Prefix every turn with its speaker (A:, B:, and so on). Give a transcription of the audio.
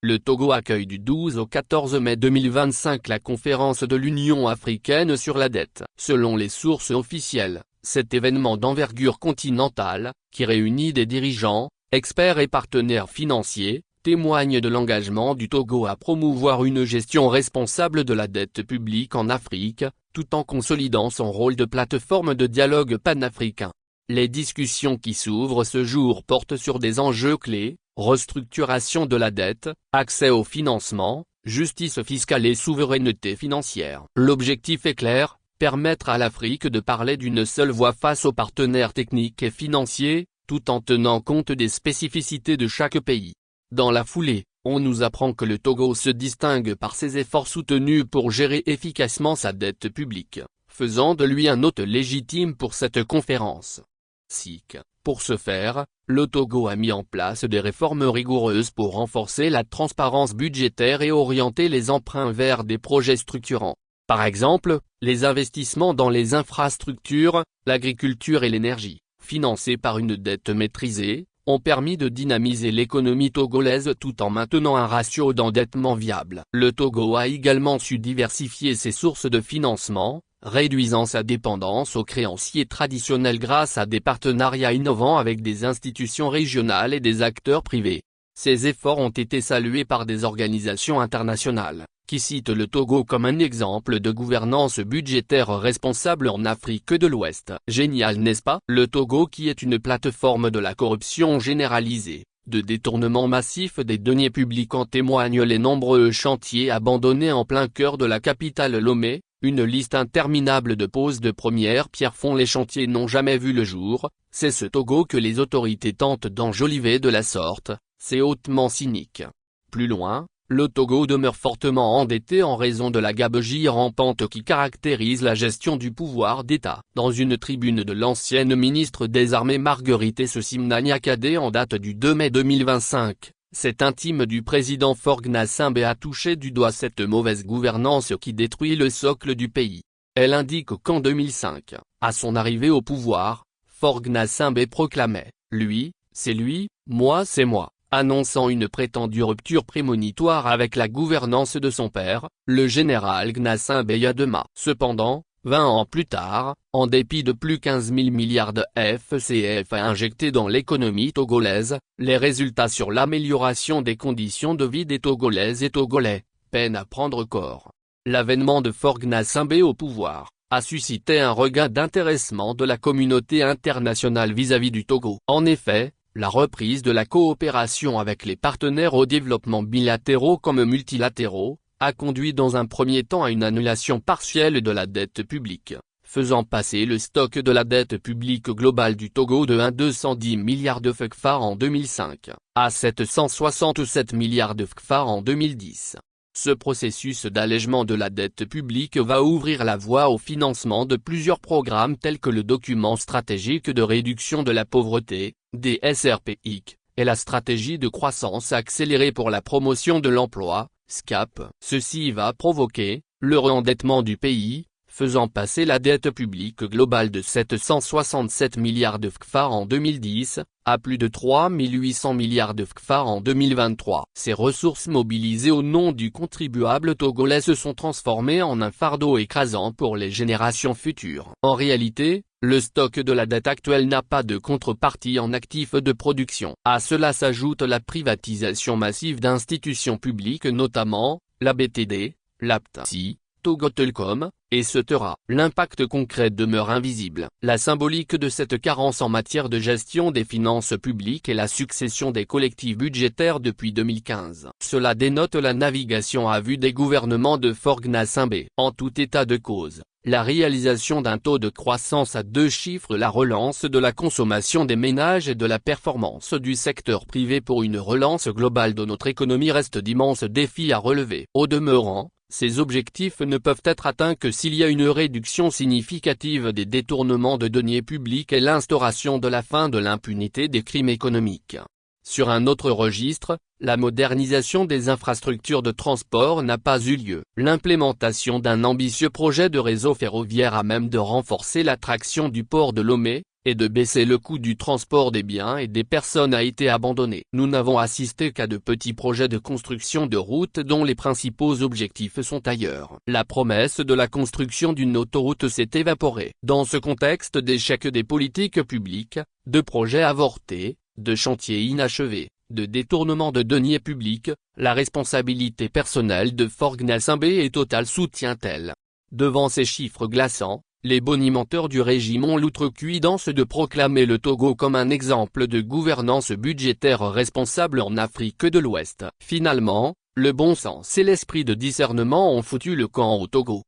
A: Le Togo accueille du 12 au 14 mai 2025 la conférence de l'Union africaine sur la dette. Selon les sources officielles, cet événement d'envergure continentale, qui réunit des dirigeants, experts et partenaires financiers, témoigne de l'engagement du Togo à promouvoir une gestion responsable de la dette publique en Afrique, tout en consolidant son rôle de plateforme de dialogue panafricain. Les discussions qui s'ouvrent ce jour portent sur des enjeux clés: restructuration de la dette, accès au financement, justice fiscale et souveraineté financière. L'objectif est clair: permettre à l'Afrique de parler d'une seule voix face aux partenaires techniques et financiers, tout en tenant compte des spécificités de chaque pays. Dans la foulée, on nous apprend que le Togo se distingue par ses efforts soutenus pour gérer efficacement sa dette publique, faisant de lui un hôte légitime pour cette conférence. Pour ce faire, le Togo a mis en place des réformes rigoureuses pour renforcer la transparence budgétaire et orienter les emprunts vers des projets structurants. Par exemple, les investissements dans les infrastructures, l'agriculture et l'énergie, financés par une dette maîtrisée, ont permis de dynamiser l'économie togolaise tout en maintenant un ratio d'endettement viable. Le Togo a également su diversifier ses sources de financement, réduisant sa dépendance aux créanciers traditionnels grâce à des partenariats innovants avec des institutions régionales et des acteurs privés. Ces efforts ont été salués par des organisations internationales, qui citent le Togo comme un exemple de gouvernance budgétaire responsable en Afrique de l'Ouest. Génial, n'est-ce pas? Le Togo, qui est une plateforme de la corruption généralisée, de détournement massif des deniers publics, en témoignent les nombreux chantiers abandonnés en plein cœur de la capitale Lomé. Une liste interminable de poses de premières pierres font les chantiers n'ont jamais vu le jour. C'est ce Togo que les autorités tentent d'enjoliver de la sorte. C'est hautement cynique. Plus loin, le Togo demeure fortement endetté en raison de la gabegie rampante qui caractérise la gestion du pouvoir d'État. Dans une tribune de l'ancienne ministre des Armées Marguerite Essosimna Niakate en date du 2 mai 2025, cet intime du président Faure Gnassingbé a touché du doigt cette mauvaise gouvernance qui détruit le socle du pays. Elle indique qu'en 2005, à son arrivée au pouvoir, Faure Gnassingbé proclamait « Lui, c'est lui, moi c'est moi », annonçant une prétendue rupture prémonitoire avec la gouvernance de son père, le général Gnassingbé Yadema. Cependant, 20 ans plus tard, en dépit de plus 15 000 milliards de FCFA injectés dans l'économie togolaise, les résultats sur l'amélioration des conditions de vie des Togolaises et Togolais peinent à prendre corps. L'avènement de Faure Gnassingbé au pouvoir a suscité un regain d'intéressement de la communauté internationale vis-à-vis du Togo. En effet, la reprise de la coopération avec les partenaires au développement bilatéraux comme multilatéraux a conduit dans un premier temps à une annulation partielle de la dette publique, faisant passer le stock de la dette publique globale du Togo de 210 milliards de CFA en 2005, à 767 milliards de CFA en 2010. Ce processus d'allègement de la dette publique va ouvrir la voie au financement de plusieurs programmes tels que le document stratégique de réduction de la pauvreté, DSRPIC, et la stratégie de croissance accélérée pour la promotion de l'emploi, SCAP. Ceci va provoquer le re-endettement du pays, faisant passer la dette publique globale de 767 milliards de CFA en 2010, à plus de 3 800 milliards de CFA en 2023. Ces ressources mobilisées au nom du contribuable togolais se sont transformées en un fardeau écrasant pour les générations futures. En réalité, le stock de la dette actuelle n'a pas de contrepartie en actifs de production. À cela s'ajoute la privatisation massive d'institutions publiques, notamment la BTD, l'APTSI, Togo Telecom, etc. L'impact concret demeure invisible. La symbolique de cette carence en matière de gestion des finances publiques est la succession des collectifs budgétaires depuis 2015. Cela dénote la navigation à vue des gouvernements de Faure Gnassingbé. En tout état de cause, la réalisation d'un taux de croissance à 2 chiffres, la relance de la consommation des ménages et de la performance du secteur privé pour une relance globale de notre économie restent d'immenses défis à relever. Au demeurant, ces objectifs ne peuvent être atteints que s'il y a une réduction significative des détournements de deniers publics et l'instauration de la fin de l'impunité des crimes économiques. Sur un autre registre, la modernisation des infrastructures de transport n'a pas eu lieu. L'implémentation d'un ambitieux projet de réseau ferroviaire à même de renforcer l'attraction du port de Lomé, et de baisser le coût du transport des biens et des personnes a été abandonnée. Nous n'avons assisté qu'à de petits projets de construction de routes dont les principaux objectifs sont ailleurs. La promesse de la construction d'une autoroute s'est évaporée. Dans ce contexte d'échec des politiques publiques, de projets avortés, de chantiers inachevés, de détournement de deniers publics, la responsabilité personnelle de Faure Gnassingbé est totale, soutient-elle. Devant ces chiffres glaçants, les bonimenteurs du régime ont l'outrecuidance de proclamer le Togo comme un exemple de gouvernance budgétaire responsable en Afrique de l'Ouest. Finalement, le bon sens et l'esprit de discernement ont foutu le camp au Togo.